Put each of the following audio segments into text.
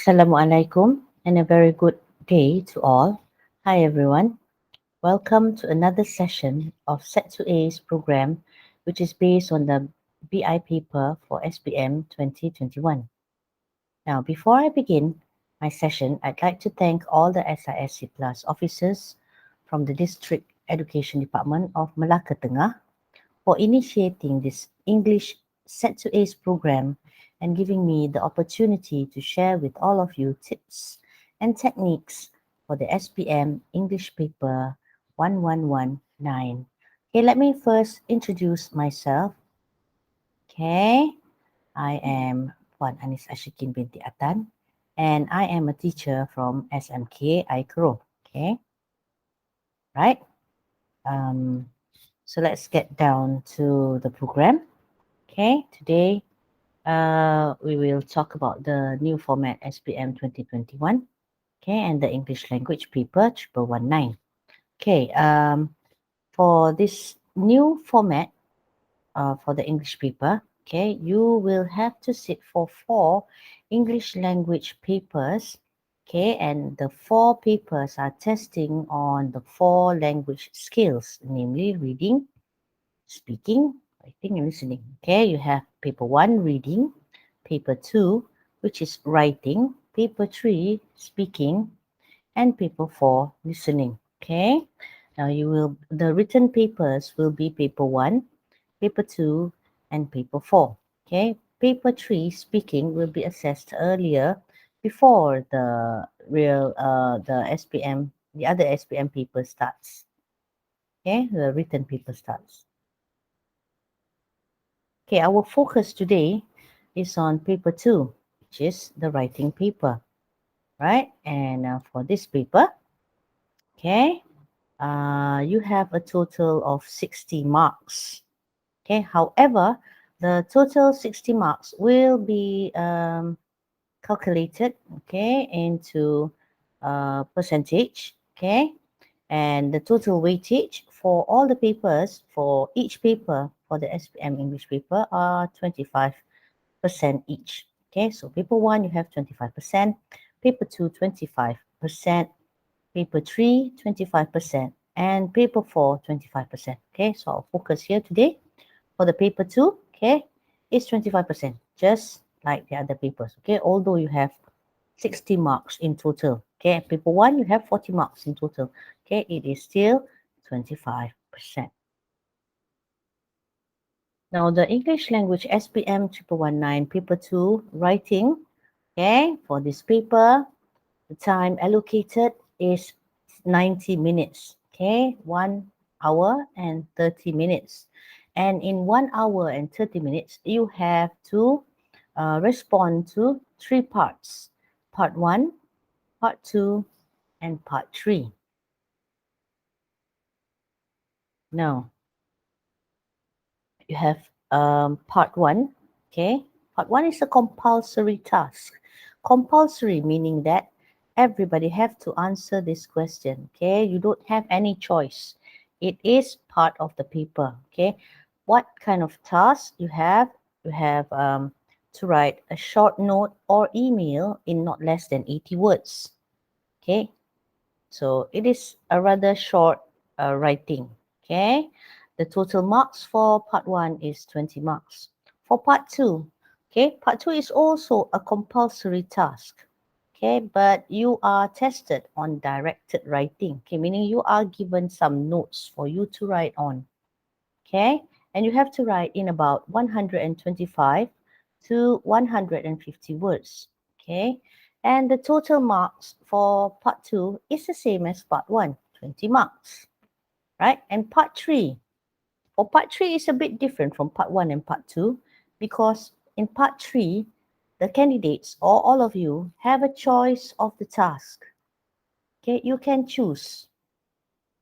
Assalamualaikum and a very good day to all. Hi everyone. Welcome to another session of Set to A's program, which is based on the BI paper for SPM 2021. Now, before I begin my session, I'd like to thank all the SISC Plus officers from the District Education Department of Melaka Tengah for initiating this English Set to Ace program and giving me the opportunity to share with all of you tips and techniques for the SPM English paper 1119. Okay, let me first introduce myself. Okay, I am Puan Anis ASHIKIN binti ATAN and I am a teacher from SMK Aikro. Okay, right? Um, so let's get down to the program. Okay, today we will talk about the new format SPM 2021, okay, and the English language paper 1119. Okay, for this new format for the English paper, okay, you will have to sit for 4 English language papers, okay, and the 4 papers are testing on the 4 language skills, namely reading, speaking, writing, and listening. Okay, you have paper 1, reading, paper 2, which is writing, paper 3, speaking, and paper 4, listening. Okay, now the written papers will be paper 1, paper 2, and paper 4. Okay, paper 3, speaking, will be assessed earlier before the other SPM paper starts. Okay, the written paper starts. Okay, our focus today is on paper 2, which is the writing paper, right? And for this paper, okay, you have a total of 60 marks. Okay, however, the total 60 marks will be calculated, okay, into percentage, okay, and the total weightage for all the papers, for each paper for the SPM English paper are 25% each. Okay, so paper 1 you have 25%, paper 2 25%, paper 3 25%, and paper 4 25%. Okay, so our focus here today for the paper 2, okay, is 25%, just like the other papers. Okay, although you have 60 marks in total. Okay, paper 1 you have 40 marks in total. Okay, it is still 25%. Now the English language SPM 1119 paper 2 writing, okay, for this paper, the time allocated is 90 minutes. Okay, 1 hour and 30 minutes. And in 1 hour and 30 minutes, you have to respond to 3 parts. Part 1, part 2, and part 3. Now, you have part 1. Okay, part 1 is a compulsory task. Compulsory meaning that everybody have to answer this question. Okay, you don't have any choice. It is part of the paper. Okay, what kind of task you have? You have to write a short note or email in not less than 80 words. Okay, so it is a rather short writing. Okay, the total marks for part 1 is 20 marks. For part 2, okay, part 2 is also a compulsory task. Okay, but you are tested on directed writing. Okay, meaning you are given some notes for you to write on. Okay, and you have to write in about 125 to 150 words. Okay, and the total marks for part 2 is the same as part 1, 20 marks, right? And part 3, for part 3 is a bit different from part 1 and part 2 because in part 3, the candidates or all of you have a choice of the task. Okay, you can choose,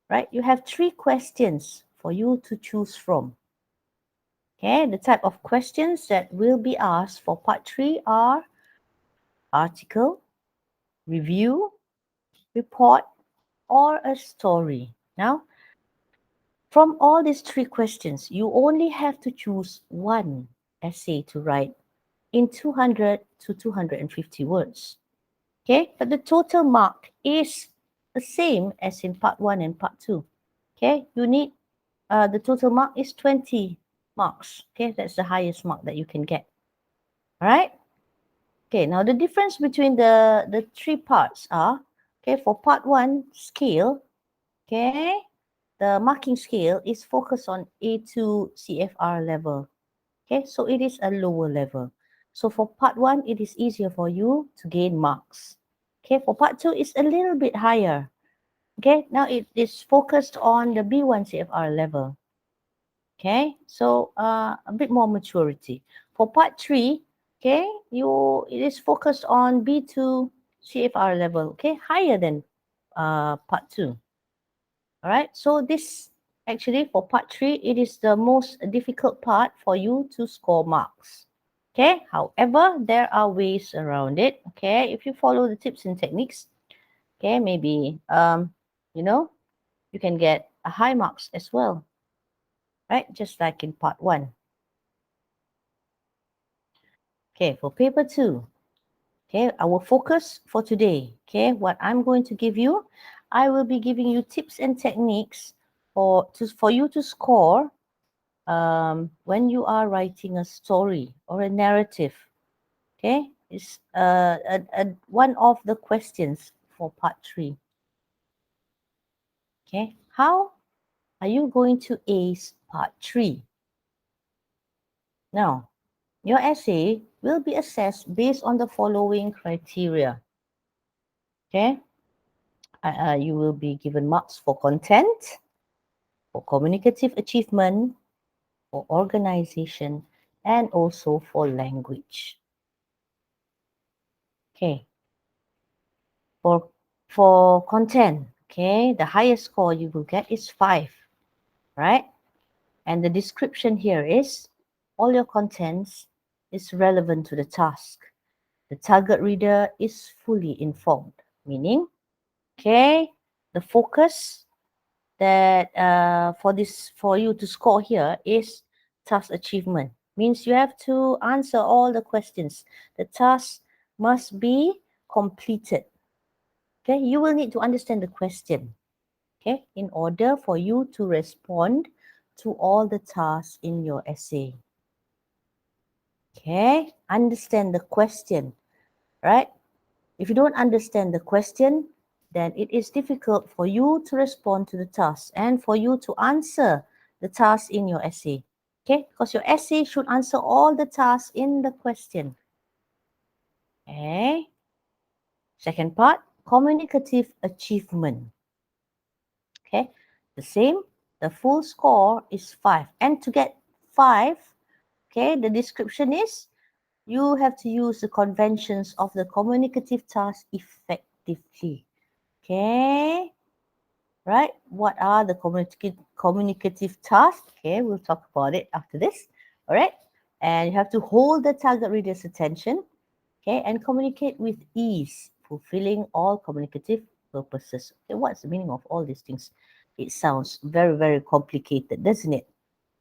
right? You have 3 questions for you to choose from. Okay, the type of questions that will be asked for part 3 are article, review, report, or a story. Now, from all these 3 questions, you only have to choose one essay to write in 200 to 250 words. Okay, but the total mark is the same as in part 1 and part 2. Okay, you need the total mark is 20 marks. Okay, that's the highest mark that you can get. All right. Okay, now the difference between the three parts are, okay, for part 1 scale, okay, the marking scale is focused on A2 CFR level. Okay, so it is a lower level. So for part 1, it is easier for you to gain marks. Okay, for part 2, it's a little bit higher. Okay, now it is focused on the B1 CFR level. Okay, so a bit more maturity. For part 3, okay, it is focused on B2 CFR level, okay, higher than part 2. All right, so this actually for part 3, it is the most difficult part for you to score marks. Okay, however, there are ways around it. Okay, if you follow the tips and techniques, okay, maybe you know, you can get a high marks as well, right? Just like in part 1. Okay, for paper 2, okay, our focus for today, okay, what I'm going to give you, I will be giving you tips and techniques for you to score when you are writing a story or a narrative. Okay, it's one of the questions for part 3. Okay, how are you going to ace part 3? Now, your essay will be assessed based on the following criteria. Okay, you will be given marks for content, for communicative achievement, for organization, and also for language. Okay, for content, okay, the highest score you will get is 5, right? And the description here is all your contents is relevant to the task. The target reader is fully informed, meaning, okay, the focus that for you to score here is task achievement. Means you have to answer all the questions. The task must be completed. Okay, you will need to understand the question, okay, in order for you to respond to all the tasks in your essay. Okay, understand the question, right? If you don't understand the question, then it is difficult for you to respond to the task and for you to answer the task in your essay. Okay, because your essay should answer all the tasks in the question. Okay. Second part, communicative achievement. Okay, the same. The full score is 5. And to get 5, okay, the description is you have to use the conventions of the communicative task effectively. Okay, right? What are the communicative tasks? Okay, we'll talk about it after this. All right, and you have to hold the target reader's attention, okay, and communicate with ease, fulfilling all communicative purposes. Okay, what's the meaning of all these things? It sounds very, very complicated, doesn't it?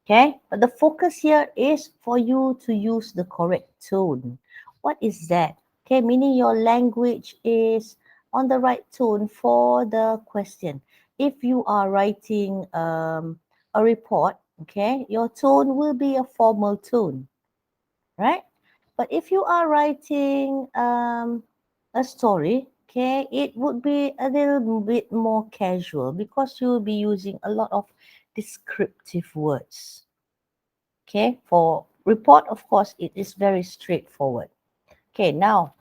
Okay, but the focus here is for you to use the correct tone. What is that? Okay, meaning your language is on the right tone for the question. If you are writing a report, okay, your tone will be a formal tone, right? But if you are writing a story, okay, it would be a little bit more casual because you will be using a lot of descriptive words. Okay, for report, of course, it is very straightforward. Okay, now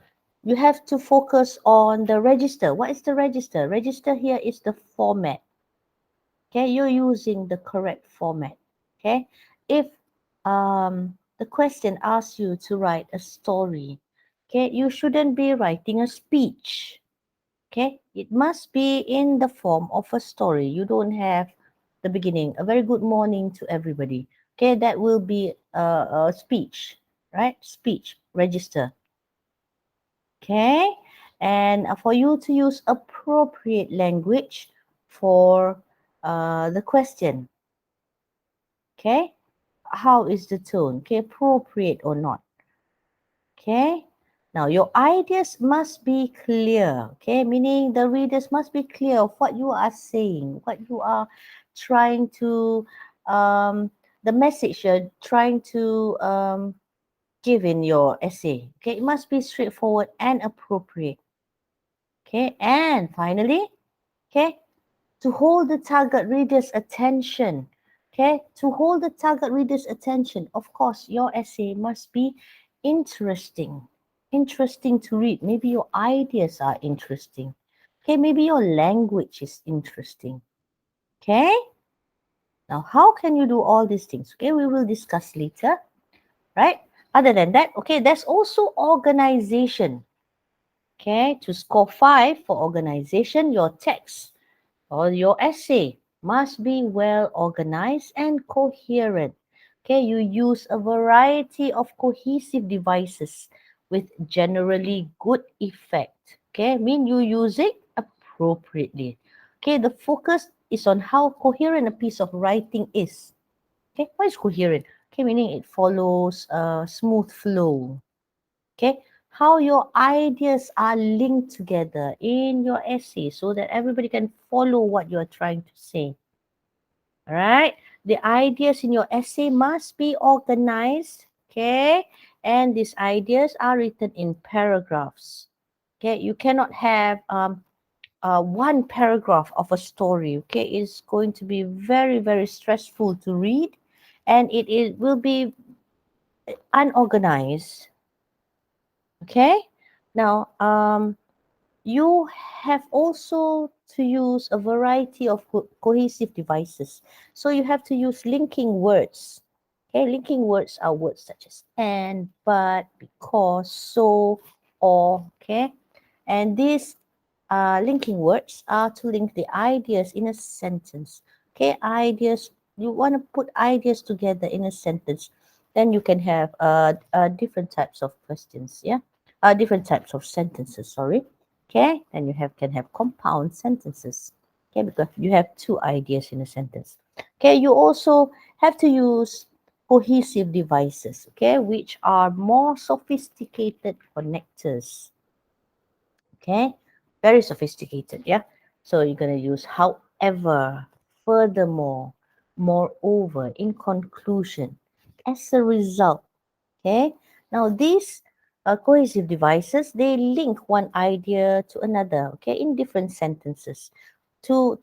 you have to focus on the register. What is the register? Register here is the format. Okay, you're using the correct format. Okay, if the question asks you to write a story, okay, you shouldn't be writing a speech. Okay, it must be in the form of a story. You don't have the beginning, a very good morning to everybody. Okay, that will be a speech, right? Speech, register. Okay, and for you to use appropriate language for the question. Okay, how is the tone? Okay, appropriate or not? Okay, Now, your ideas must be clear, okay? Meaning the readers must be clear of what you are saying, what you are trying to, the message you're trying to give in your essay. Okay, it must be straightforward and appropriate. Okay, and finally, okay, to hold the target reader's attention. Okay, to hold the target reader's attention, of course, your essay must be interesting. Interesting to read. Maybe your ideas are interesting. Okay, maybe your language is interesting. Okay, now how can you do all these things? Okay, we will discuss later, right? Other than that, okay, there's also organization. Okay, to score 5 for organization, your text or your essay must be well organized and coherent. Okay, you use a variety of cohesive devices with generally good effect. Okay, mean you use it appropriately. Okay, the focus is on how coherent a piece of writing is. Okay, what is coherent? Okay, meaning it follows a smooth flow. Okay, how your ideas are linked together in your essay so that everybody can follow what you're trying to say. All right, the ideas in your essay must be organized. Okay, and these ideas are written in paragraphs. Okay, you cannot have one paragraph of a story. Okay, it's going to be very, very stressful to read, and it will be unorganized. Okay, now you have also to use a variety of cohesive devices. So you have to use linking words. Okay, linking words are words such as and, but, because, so, or. Okay, and these linking words are to link the ideas in a sentence. Okay, ideas, you want to put ideas together in a sentence, then you can have different types of questions. Yeah, different types of sentences. Sorry. Okay, then you can have compound sentences. Okay, because you have two ideas in a sentence. Okay, you also have to use cohesive devices. Okay, which are more sophisticated connectors. Okay, very sophisticated. Yeah, so you're going to use however, furthermore, moreover, in conclusion, as a result. Okay, now these cohesive devices, they link one idea to another. Okay, in different sentences to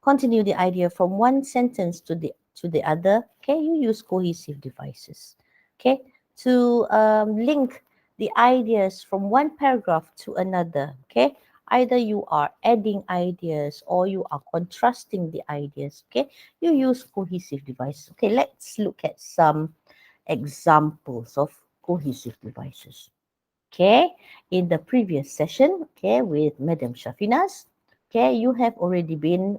continue the idea from one sentence to the other. Okay, you use cohesive devices. Okay, to link the ideas from one paragraph to another. Okay, either you are adding ideas or you are contrasting the ideas. Okay, you use cohesive devices. Okay, let's look at some examples of cohesive devices. Okay, in the previous session, okay, with Madam Shafinas, okay, you have already been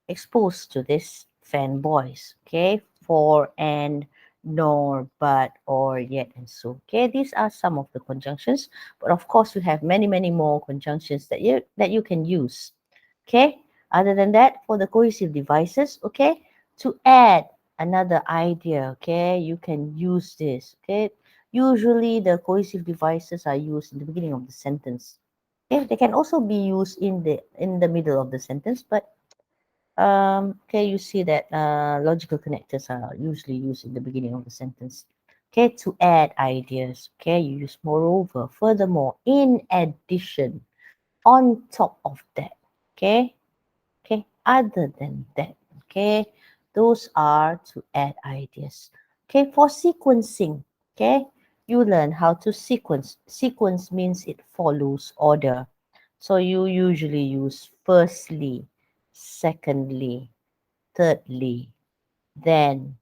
exposed to this fanboys, okay, for, and, nor, but, or, yet, and so. Okay, these are some of the conjunctions, but of course, you have many, many more conjunctions that you can use. Okay, other than that, for the cohesive devices, okay, to add another idea, okay, you can use this. Okay, usually the cohesive devices are used in the beginning of the sentence. Okay, they can also be used in the middle of the sentence, but okay, you see that logical connectors are usually used in the beginning of the sentence. Okay, to add ideas. Okay, you use moreover, furthermore, in addition, on top of that. Okay, okay, other than that. Okay, those are to add ideas. Okay, for sequencing. Okay, you learn how to sequence. Sequence means it follows order. So you usually use firstly, secondly, thirdly, then,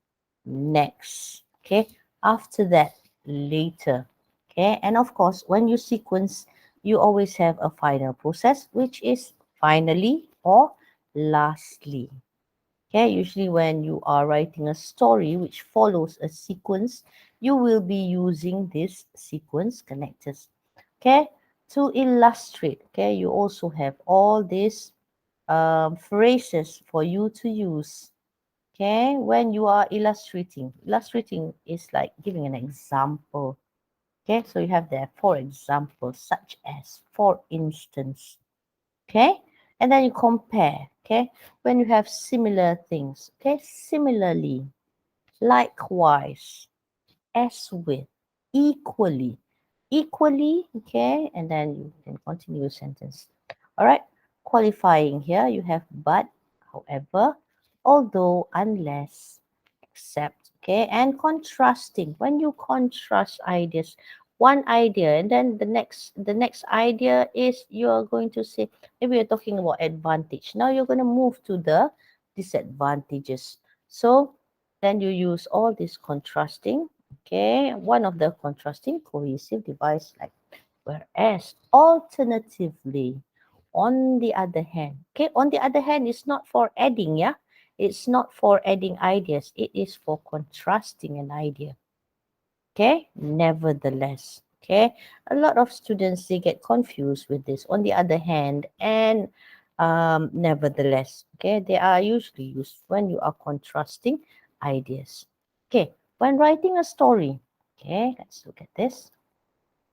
next. Okay, after that, later. Okay, and of course, when you sequence, you always have a final process, which is finally or lastly. Okay, usually when you are writing a story which follows a sequence, you will be using this sequence connectors. Okay, to illustrate. Okay, you also have all these phrases for you to use. Okay, when you are illustrating. Illustrating is like giving an example. Okay, so you have there, for example, such as, for instance. Okay, and then you compare. Okay, when you have similar things. Okay, similarly, likewise, as with, equally, equally. Okay, and then you can continue your sentence. All right, qualifying here you have but, however, although, unless, except. Okay, and contrasting, when you contrast ideas, one idea and then the next idea is you're going to say, maybe you're talking about advantage, now you're going to move to the disadvantages. So then you use all this contrasting. Okay, one of the contrasting cohesive device, like, whereas, alternatively, on the other hand. Okay, on the other hand is not for adding, yeah, it's not for adding ideas, it is for contrasting an idea. Okay, nevertheless. Okay, a lot of students, they get confused with this, on the other hand and nevertheless. Okay, they are usually used when you are contrasting ideas. Okay, when writing a story. Okay, let's look at this.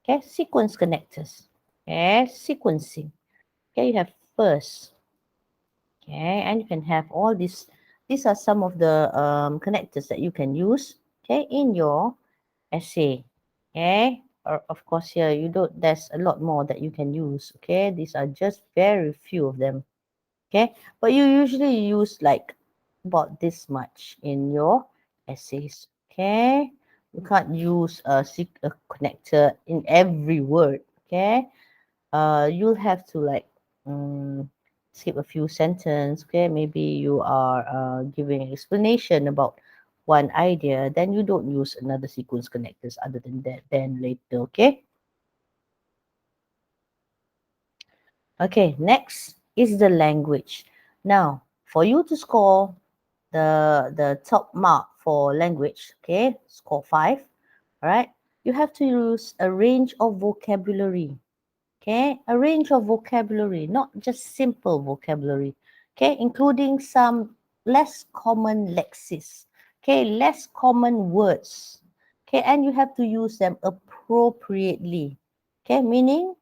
Okay, sequence connectors. Okay, sequencing. Okay, you have first. Okay, and you can have all these. These are some of the connectors that you can use. Okay, in your essay. Okay, or of course here you don't. There's a lot more that you can use. Okay, these are just very few of them. Okay, but you usually use like about this much in your essays. Okay, you can't use a connector in every word. Okay, you'll have to like skip a few sentences. Okay, maybe you are giving an explanation about one idea, then you don't use another sequence connectors other than that, then later. Okay, okay, next is the language. Now, for you to score the top mark for language, okay, score 5, all right, you have to use a range of vocabulary. Okay, a range of vocabulary, not just simple vocabulary. Okay, including some less common lexis. Okay, less common words. Okay, and you have to use them appropriately. Okay, meaning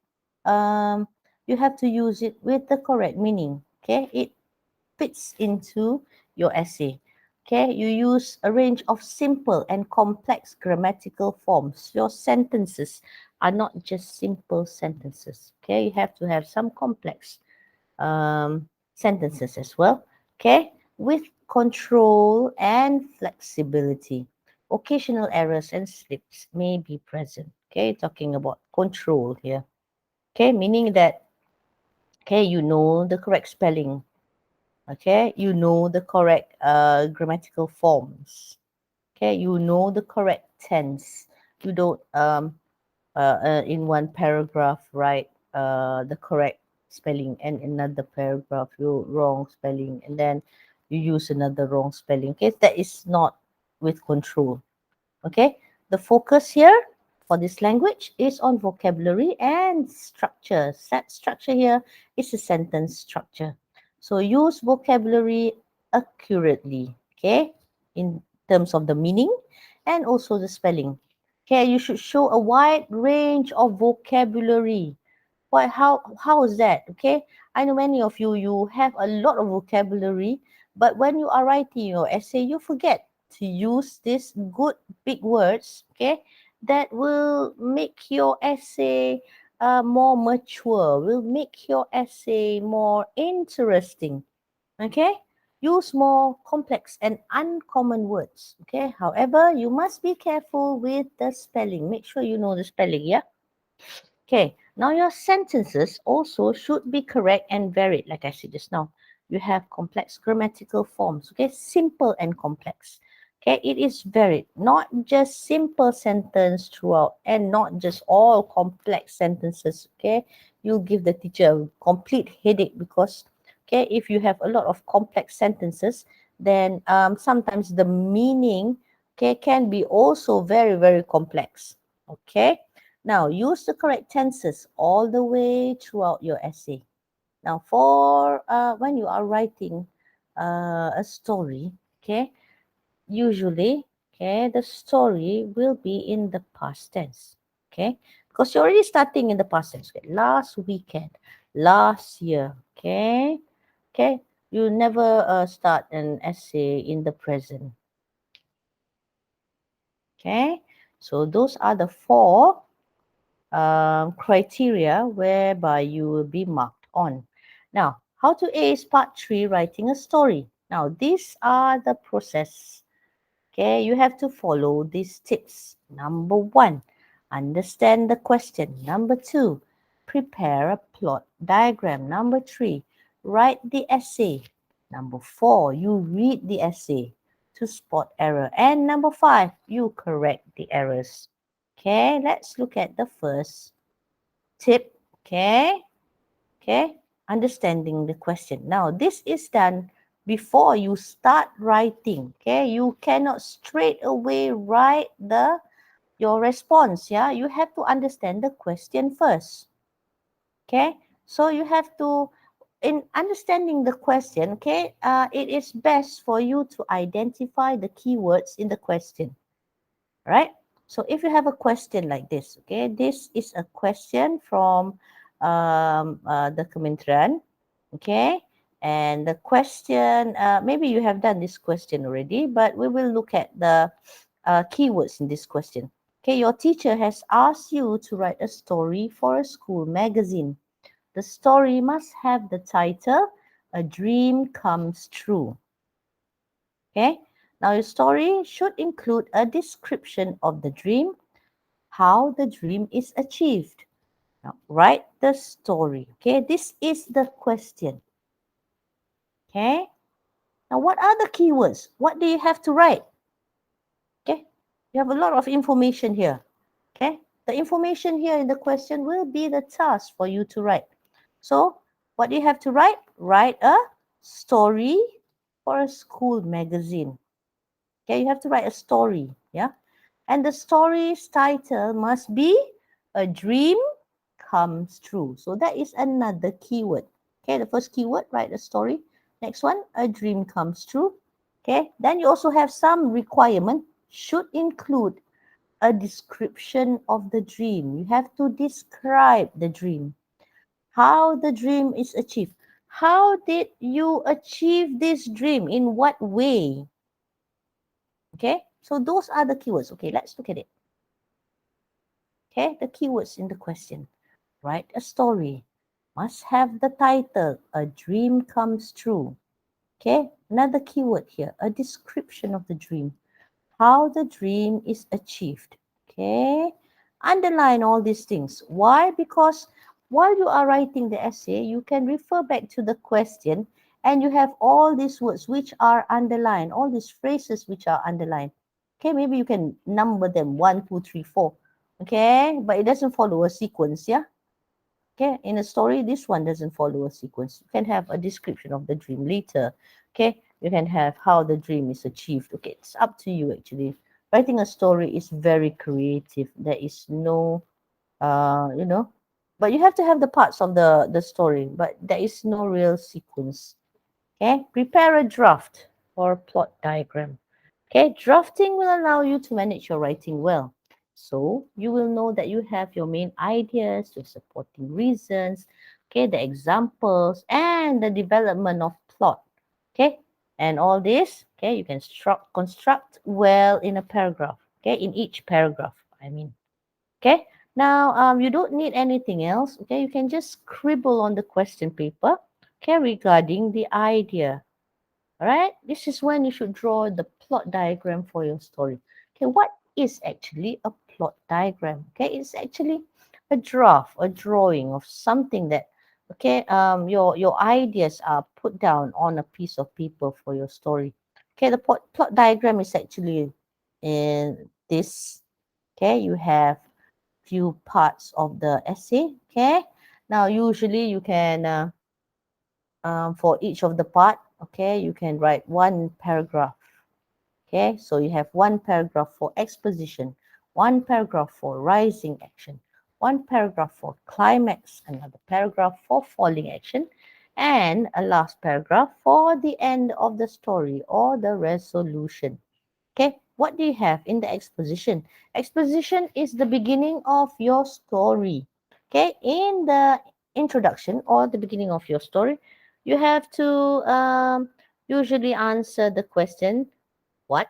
um, you have to use it with the correct meaning. Okay, it fits into your essay. Okay, you use a range of simple and complex grammatical forms. Your sentences are not just simple sentences. Okay, you have to have some complex sentences as well. Okay, with control and flexibility. Occasional errors and slips may be present. Okay, talking about control here. Okay, meaning that, okay, you know the correct spelling. Okay, you know the correct grammatical forms. Okay, you know the correct tense. You don't in one paragraph write the correct spelling and another paragraph you wrong spelling, and then you use another wrong spelling. Okay, that is not with control. Okay, the focus here for this language is on vocabulary and structure. Set structure here is a sentence structure. So use vocabulary accurately, okay, in terms of the meaning and also the spelling. Okay, you should show a wide range of vocabulary. Why? How is that? Okay, I know many of you, you have a lot of vocabulary, but when you are writing your essay, you forget to use these good big words. Okay, that will make your essay more mature. Will make your essay more interesting. Okay, use more complex and uncommon words. Okay, however, you must be careful with the spelling. Make sure you know the spelling. Yeah. Okay, now your sentences also should be correct and varied, like I said just now. You have complex grammatical forms, okay, simple and complex. Okay, it is varied, not just simple sentence throughout and not just all complex sentences. Okay, you'll give the teacher a complete headache because, okay, if you have a lot of complex sentences, then sometimes the meaning, okay, can be also very, very complex. Okay. Now, use the correct tenses all the way throughout your essay. Now, for when you are writing a story, okay, usually, okay, the story will be in the past tense. okay? Because you're already starting in the past tense. Okay? Last weekend, last year, okay? Okay, you never start an essay in the present, okay? So those are the four criteria whereby you will be marked on. Now, how to ace part 3, writing a story. Now, these are the process. Okay, you have to follow these tips. Number 1, understand the question. Number 2, prepare a plot diagram. Number 3, write the essay. Number 4, you read the essay to spot error. And number 5, you correct the errors. Okay, let's look at the first tip. Okay, okay, understanding the question. Now, this is done before you start writing. Okay, you cannot straight away write your response. Yeah, you have to understand the question first. Okay, so you have to, in understanding the question, okay, it is best for you to identify the keywords in the question. Right? So if you have a question like this, okay, this is a question from the Kementerian, okay, and the question, maybe you have done this question already, but we will look at the keywords in this question. Okay, your teacher has asked you to write a story for a school magazine. The story must have the title, A Dream Comes True. Okay, now your story should include a description of the dream, how the dream is achieved. Now write the story. Okay, this is the question. Okay, now what are the keywords? What do you have to write? Okay, you have a lot of information here. Okay, the information here in the question will be the task for you to write. So what do you have to write? Write a story for a school magazine. Okay, you have to write a story. Yeah. And the story's title must be A Dream Comes True. So that is another keyword. Okay, the first keyword, write a story. Next one, A Dream Comes True. Okay, then you also have some requirement, should include a description of the dream. You have to describe the dream, how the dream is achieved. How did you achieve this dream? In what way? Okay, so those are the keywords. Okay, let's look at it. Okay, the keywords in the question. Write a story. Must have the title, A Dream Comes True. Okay, another keyword here, a description of the dream. How the dream is achieved. Okay, underline all these things. Why? Because while you are writing the essay, you can refer back to the question and you have all these words which are underlined, all these phrases which are underlined. Okay, maybe you can number them 1, 2, 3, 4. Okay, but it doesn't follow a sequence, yeah? Okay, in a story, this one doesn't follow a sequence. You can have a description of the dream later. Okay, you can have how the dream is achieved. Okay, it's up to you actually. Writing a story is very creative. There is no, but you have to have the parts of the story, but there is no real sequence. Okay, prepare a draft or plot diagram. Okay, drafting will allow you to manage your writing well. So you will know that you have your main ideas, your supporting reasons, okay, the examples, and the development of plot. Okay, and all this, okay, you can construct well in a paragraph. Okay, in each paragraph, I mean. Okay, now you don't need anything else. Okay, you can just scribble on the question paper, okay, regarding the idea. All right, this is when you should draw the plot diagram for your story. Okay, what is actually a plot diagram? Okay, it's actually a draft, a drawing of something that, okay, your ideas are put down on a piece of paper for your story. Okay, the plot diagram is actually in this. Okay, you have few parts of the essay. Okay, now usually you can for each of the part, okay, you can write one paragraph. Okay, so you have one paragraph for exposition, one paragraph for rising action, one paragraph for climax, another paragraph for falling action, and a last paragraph for the end of the story or the resolution. Okay, what do you have in the exposition? Exposition is the beginning of your story. Okay, in the introduction or the beginning of your story, you have to usually answer the question what,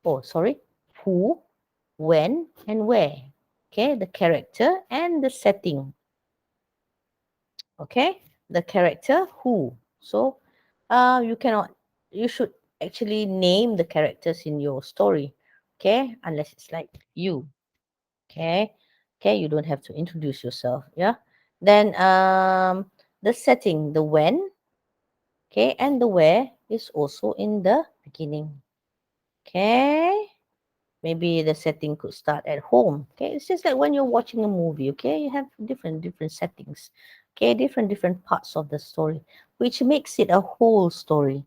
oh, sorry, who, when, and where. Okay, the character and the setting. Okay, the character who. So you cannot, you should actually name the characters in your story. Okay, unless it's like you. Okay, okay, you don't have to introduce yourself. Yeah, then the setting, the when, okay, and the where is also in the beginning. Okay, maybe the setting could start at home. Okay, it's just like when you're watching a movie. Okay, you have different settings. Okay, different parts of the story, which makes it a whole story.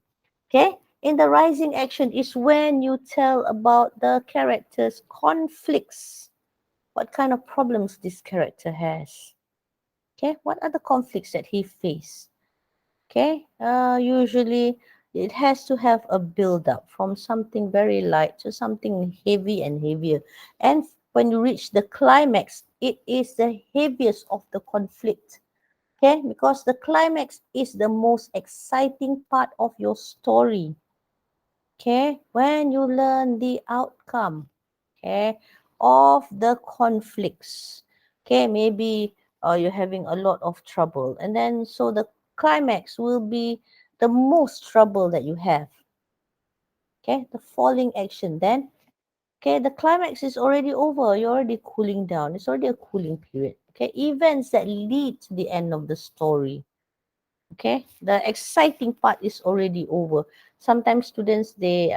Okay, in the rising action is when you tell about the character's conflicts. What kind of problems this character has? Okay, what are the conflicts that he faced? Okay, usually it has to have a build up from something very light to something heavy and heavier. And when you reach the climax, it is the heaviest of the conflict. Okay, because the climax is the most exciting part of your story. Okay, when you learn the outcome, okay, of the conflicts. Okay, maybe you're having a lot of trouble, and then so the climax will be the most trouble that you have. Okay, the falling action. Then, okay, the climax is already over. You're already cooling down. It's already a cooling period. Okay, events that lead to the end of the story. Okay, the exciting part is already over. Sometimes students they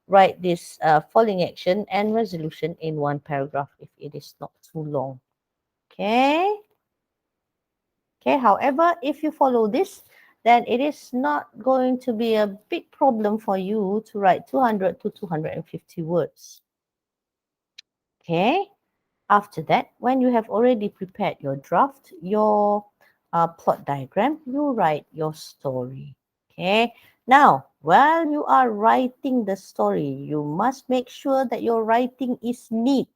write this falling action and resolution in one paragraph if it is not too long. Okay, okay, however, if you follow this, then it is not going to be a big problem for you to write 200 to 250 words. Okay, after that, when you have already prepared your draft, your plot diagram, you write your story. Okay. Now, while you are writing the story, you must make sure that your writing is neat.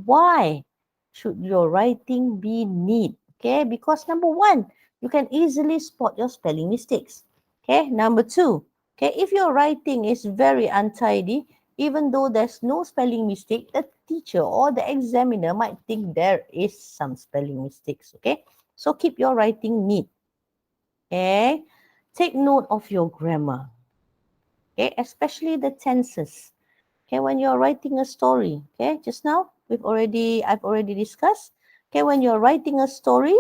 Why should your writing be neat? Okay, because number one, you can easily spot your spelling mistakes. Okay, number two, okay, if your writing is very untidy, even though there's no spelling mistake, the teacher or the examiner might think there is some spelling mistakes. Okay, so keep your writing neat. Okay, take note of your grammar. Okay, especially the tenses. Okay, when you're writing a story. Okay, just now I've already discussed. Okay, when you're writing a story,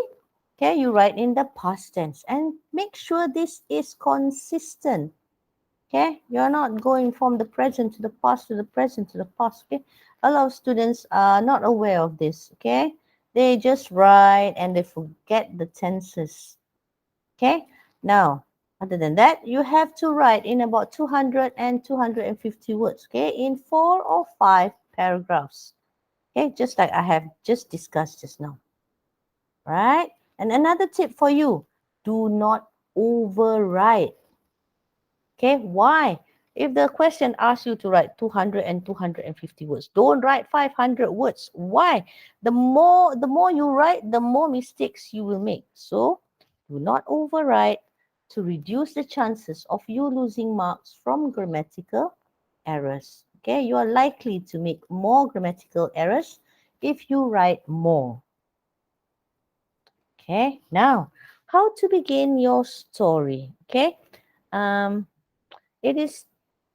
okay, you write in the past tense and make sure this is consistent. Okay, you're not going from the present to the past to the present to the past. Okay, a lot of students are not aware of this. Okay, they just write and they forget the tenses. Okay, now other than that, you have to write in about 200 and 250 words. Okay, in 4 or 5 paragraphs. Okay, just like I have just discussed just now. Right, and another tip for you: do not overwrite. Okay, why? If the question asks you to write 200 and 250 words, don't write 500 words. Why? The more you write, the more mistakes you will make. So do not overwrite to reduce the chances of you losing marks from grammatical errors. Okay, you are likely to make more grammatical errors if you write more. Okay, now how to begin your story. Okay, um, it is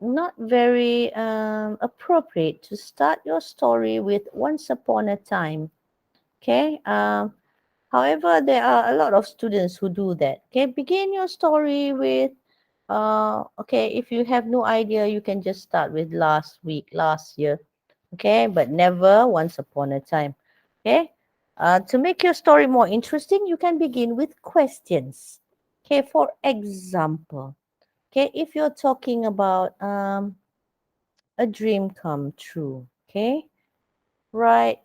not very appropriate to start your story with once upon a time. Okay. However, there are a lot of students who do that. Okay. Begin your story with, okay, if you have no idea, you can just start with last week, last year. Okay. But never once upon a time. Okay. To make your story more interesting, you can begin with questions. Okay. For example, okay, if you're talking about a dream come true, okay, write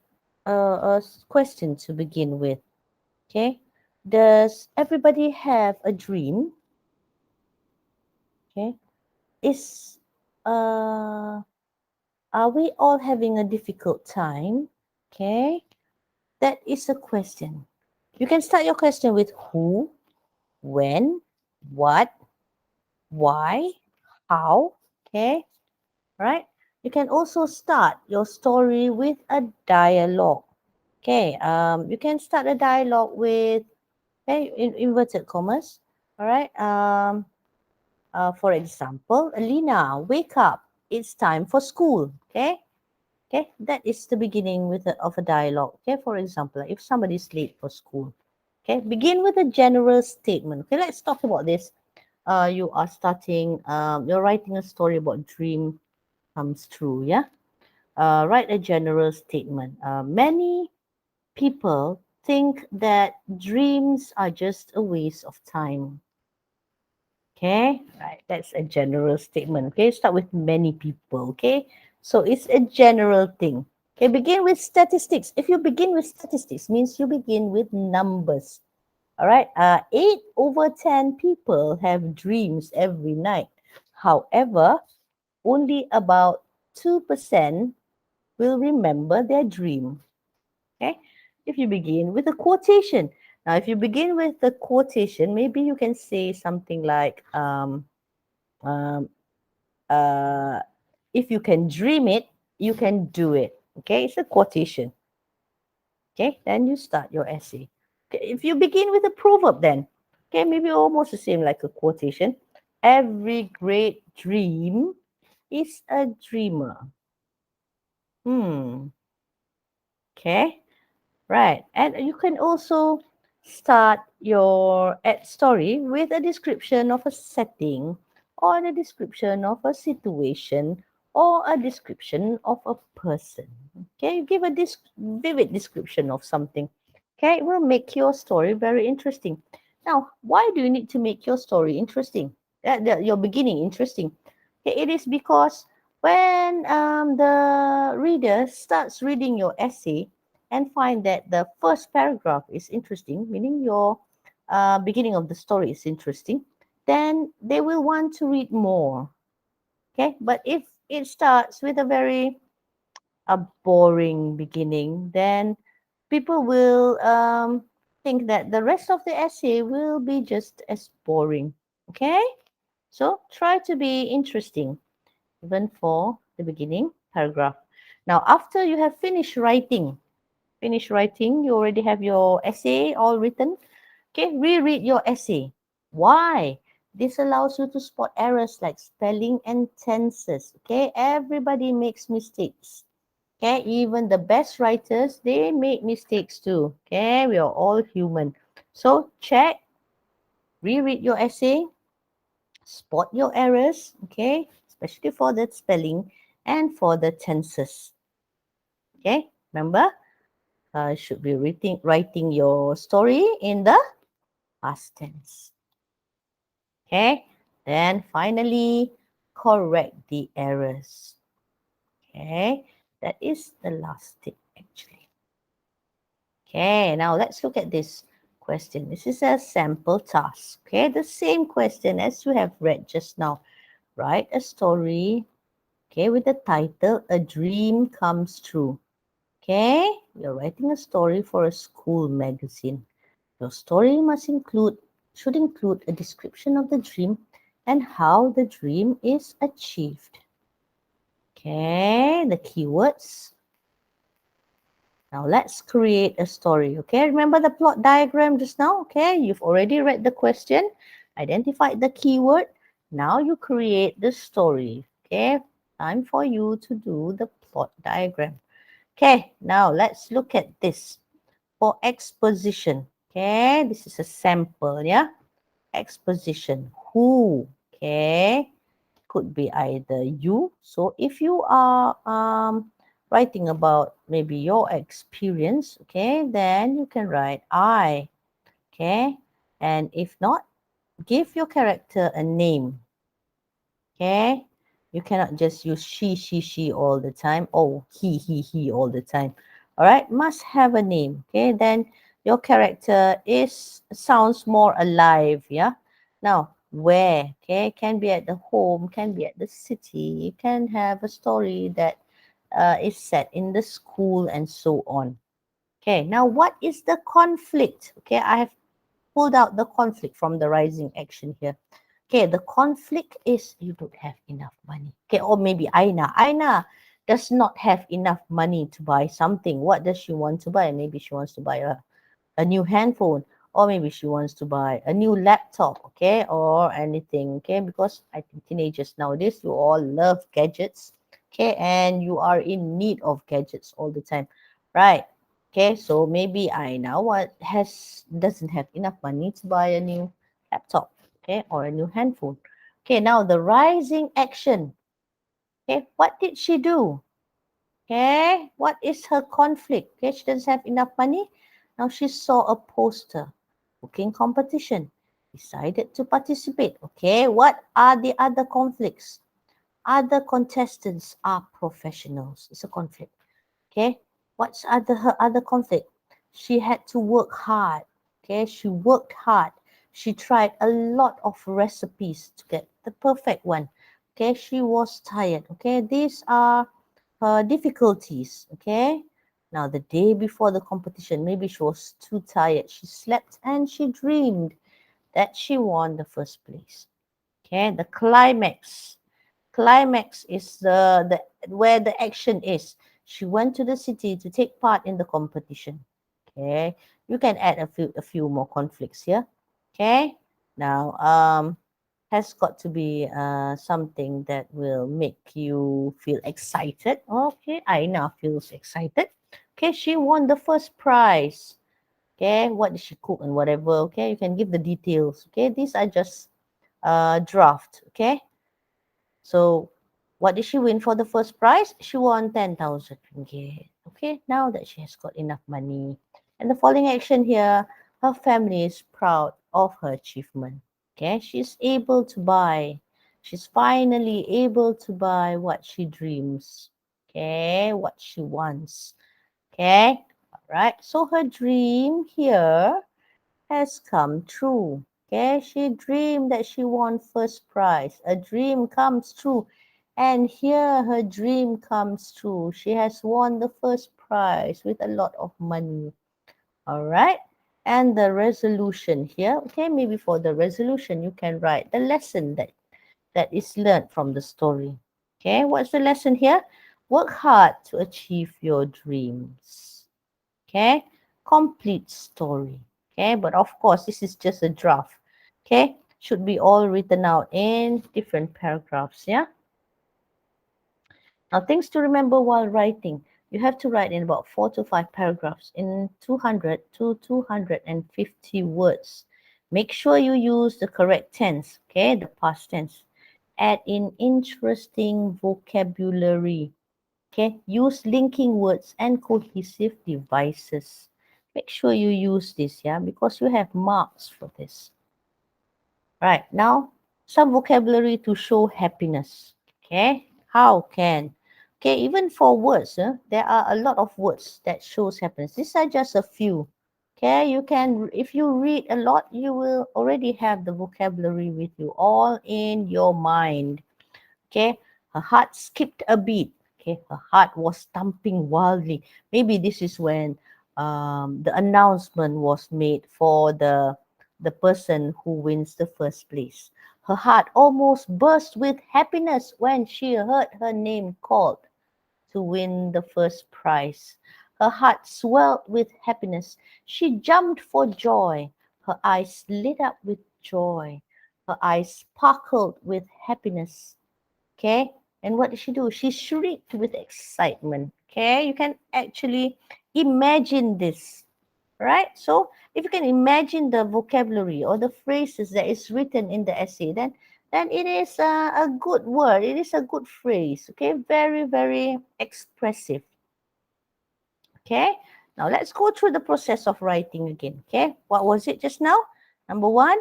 question to begin with. Okay, does everybody have a dream? Okay, is uh, are we all having a difficult time? Okay, that is a question. You can start your question with who, when, what, why, how. Okay, right? You can also start your story with a dialogue. Okay, you can start a dialogue with, okay, in inverted commas. All right. For example, Alina, wake up. It's time for school. Okay. Okay, that is the beginning of a dialogue. Okay, for example, if somebody's late for school, okay, begin with a general statement. Okay, let's talk about this. You are starting, you're writing a story about dream comes true. Yeah, write a general statement. Many people think that dreams are just a waste of time. Okay, right. That's a general statement. Okay, start with many people. Okay, so it's a general thing. Okay, begin with statistics. If you begin with statistics, means you begin with numbers. All right. 8/10 people have dreams every night. However, only about 2% will remember their dream. Okay. If you begin with a quotation. Now, if you begin with the quotation, maybe you can say something like, um, uh, if you can dream it, you can do it. Okay, it's a quotation. Okay, then you start your essay. Okay, if you begin with a proverb, then okay, maybe almost the same like a quotation. Every great dream is a dreamer. Hmm. Okay. Right. And you can also start your ad story with a description of a setting or a description of a situation or a description of a person. Okay, give a vivid description of something. Okay, it will make your story very interesting. Now, why do you need to make your story interesting? Your beginning interesting. Okay, it is because when the reader starts reading your essay, and find that the first paragraph is interesting, meaning your beginning of the story is interesting, then they will want to read more. Okay, but if it starts with a very boring beginning, then people will think that the rest of the essay will be just as boring. Okay, so try to be interesting even for the beginning paragraph. Now, after you have finish writing, you already have your essay all written. Okay, reread your essay. Why? This allows you to spot errors like spelling and tenses. Okay, everybody makes mistakes. Okay, even the best writers, they make mistakes too. Okay, we are all human. So check, reread your essay, spot your errors. Okay, especially for the spelling and for the tenses. Okay, remember? Should be writing your story in the past tense. Okay. Then finally, correct the errors. Okay. That is the last tip actually. Okay. Now let's look at this question. This is a sample task. Okay. The same question as you have read just now. Write a story. Okay. With the title, A Dream Comes True. Okay. You're writing a story for a school magazine. Your story should include a description of the dream and how the dream is achieved. Okay, the keywords. Now let's create a story. Okay, remember the plot diagram just now? Okay, you've already read the question, identified the keyword. Now you create the story. Okay, time for you to do the plot diagram. Okay, now let's look at this for exposition. Okay, this is a sample, yeah? Exposition. Who? Okay, could be either you. So if you are writing about maybe your experience, okay, then you can write I. Okay, and if not, give your character a name. Okay, you cannot just use she all the time. Oh, he all the time. All right, must have a name. Okay, then your character sounds more alive. Yeah. Now, where. Okay, can be at the home, can be at the city. You can have a story that is set in the school and so on. Okay, now what is the conflict? Okay, I have pulled out the conflict from the rising action here. Okay, the conflict is you don't have enough money. Okay, or maybe Aina. Aina does not have enough money to buy something. What does she want to buy? Maybe she wants to buy a new handphone, or maybe she wants to buy a new laptop, okay, or anything, okay, because I think teenagers nowadays, you all love gadgets, okay, and you are in need of gadgets all the time, right? Okay, so maybe I now doesn't have enough money to buy a new laptop, okay, or a new handphone. Okay, now the rising action. Okay, what did she do? Okay, what is her conflict? Okay, she doesn't have enough money. Now she saw a poster, cooking competition, decided to participate. Okay, what are the other conflicts? Other contestants are professionals. It's a conflict. Okay, what's her other conflict? She had to work hard. Okay, she worked hard. She tried a lot of recipes to get the perfect one. Okay, she was tired. Okay, these are her difficulties. Okay, now the day before the competition, maybe she was too tired. She slept and she dreamed that she won the first place. Okay, the climax. Climax is the where the action is. She went to the city to take part in the competition. Okay, you can add a few more conflicts here. Okay, now has got to be something that will make you feel excited. Okay, Aina feels excited. Okay, she won the first prize. Okay, what did she cook and whatever. Okay, you can give the details. Okay, these are just draft. Okay, so what did she win for the first prize? She won 10,000 ringgit. Okay, now that she has got enough money. And the following action here, her family is proud of her achievement. Okay, she's able to buy. She's finally able to buy what she dreams. Okay, what she wants. Okay, all right. So her dream here has come true. Okay, she dreamed that she won first prize. A dream comes true. And here her dream comes true. She has won the first prize with a lot of money. All right. And the resolution here. Okay, maybe for the resolution, you can write the lesson that is learned from the story. Okay, what's the lesson here? Work hard to achieve your dreams. Okay, complete story. Okay, but of course, this is just a draft. Okay, should be all written out in different paragraphs. Yeah. Now, things to remember while writing. You have to write in about 4 to 5 paragraphs in 200 to 250 words. Make sure you use the correct tense, okay, the past tense. Add in interesting vocabulary. Okay, use linking words and cohesive devices. Make sure you use this, yeah, because you have marks for this. Right, now some vocabulary to show happiness. Okay, how can? Okay, even for words, there are a lot of words that shows happiness. These are just a few. Okay, you can, if you read a lot, you will already have the vocabulary with you all in your mind. Okay, her heart skipped a beat. Okay, her heart was thumping wildly. Maybe this is when the announcement was made for the person who wins the first place. Her heart almost burst with happiness when she heard her name called to win the first prize. Her heart swelled with happiness. She jumped for joy. Her eyes lit up with joy. Her eyes sparkled with happiness. Okay, and what did she do? She shrieked with excitement. Okay, you can actually imagine this, right? So if you can imagine the vocabulary or the phrases that is written in the essay, then it is a good word. It is a good phrase. Okay, very, very expressive. Okay, now let's go through the process of writing again. Okay, what was it just now? Number one,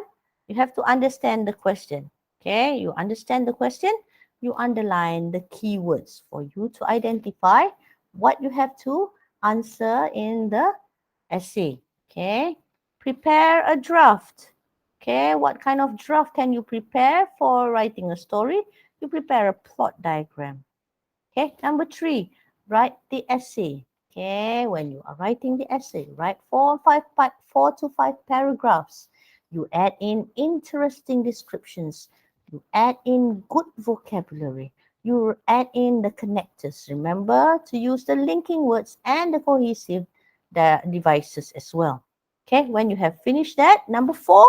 you have to understand the question. Okay, you understand the question, you underline the keywords for you to identify what you have to answer in the essay. Okay, prepare a draft. Okay, what kind of draft can you prepare for writing a story? You prepare a plot diagram. Okay, number 3, write the essay. Okay, when you are writing the essay, write 4 to 5 paragraphs. You add in interesting descriptions. You add in good vocabulary. You add in the connectors. Remember to use the linking words and the cohesive devices as well. Okay, when you have finished that, number 4,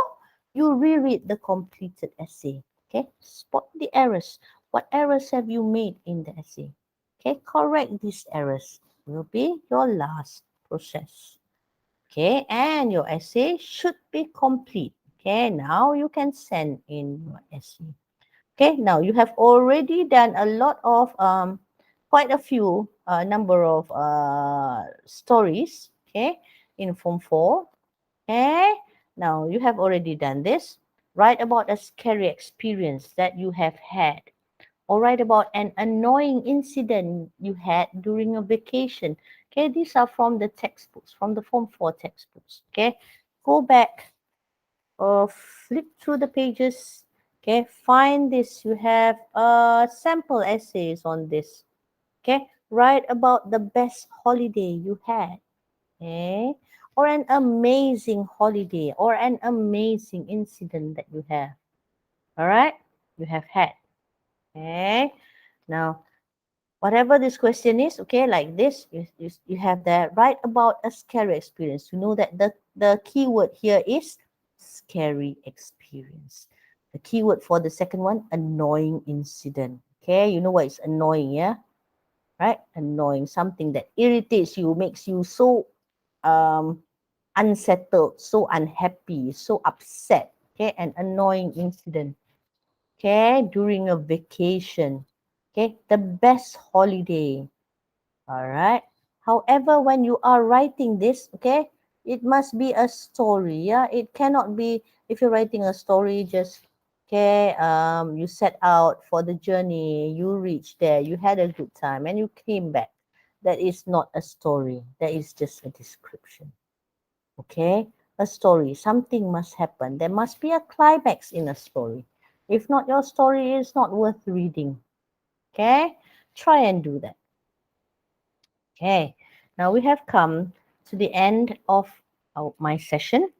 you reread the completed essay. Okay, spot the errors. What errors have you made in the essay? Okay, correct these errors will be your last process. Okay, and your essay should be complete. Okay, now you can send in your essay. Okay, now you have already done a lot of quite a few number of stories. Okay, in Form 4. Okay, now you have already done this. Write about a scary experience that you have had, or write about an annoying incident you had during a vacation. Okay, these are from the textbooks, from the Form 4 textbooks. Okay, go back or flip through the pages. Okay, find this. You have sample essays on this. Okay, write about the best holiday you had. Okay, or an amazing holiday or an amazing incident that you have. All right, you have had. Okay, now whatever this question is, okay, like this, you have that, write about a scary experience. You know that the keyword here is scary experience. The keyword for the second one, annoying incident. Okay, you know what is annoying, yeah? Right? Annoying, something that irritates you, makes you so um unsettled, so unhappy, so upset. Okay, an annoying incident. Okay, during a vacation. Okay, the best holiday. All right. However, when you are writing this, okay, it must be a story. Yeah, it cannot be, if you're writing a story, just okay, you set out for the journey, you reached there, you had a good time, and you came back. That is not a story. That is just a description. Okay, a story. Something must happen. There must be a climax in a story. If not, your story is not worth reading. Okay, try and do that. Okay, now we have come to the end of my session.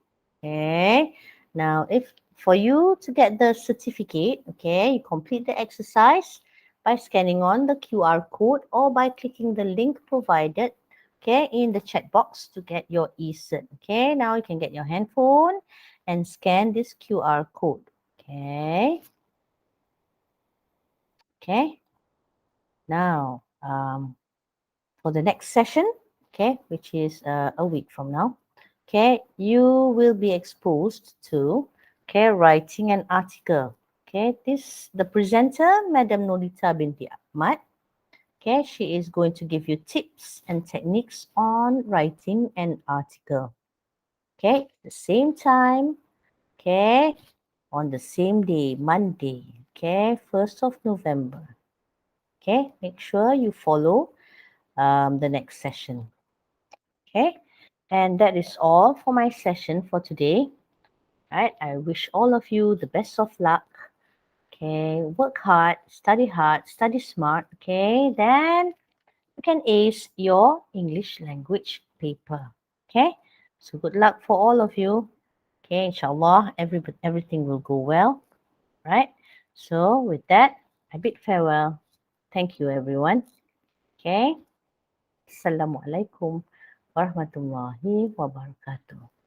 Okay, now if for you to get the certificate, okay, you complete the exercise by scanning on the QR code or by clicking the link provided, okay, in the chat box to get your e-cert. Okay, now you can get your handphone and scan this QR code. Okay, okay, now for the next session, okay, which is a week from now, okay, you will be exposed to, okay, writing an article. Okay, the presenter, Madam Nolita Binti Ahmad. Okay, she is going to give you tips and techniques on writing an article. Okay, the same time, okay, on the same day, Monday, okay, 1st of November. Okay, make sure you follow the next session. Okay, and that is all for my session for today. Right, I wish all of you the best of luck. Okay, work hard, study smart. Okay, then you can ace your English language paper. Okay, so good luck for all of you. Okay, inshallah, everything will go well. Right, so with that, I bid farewell. Thank you, everyone. Okay, Assalamualaikum warahmatullahi wabarakatuh.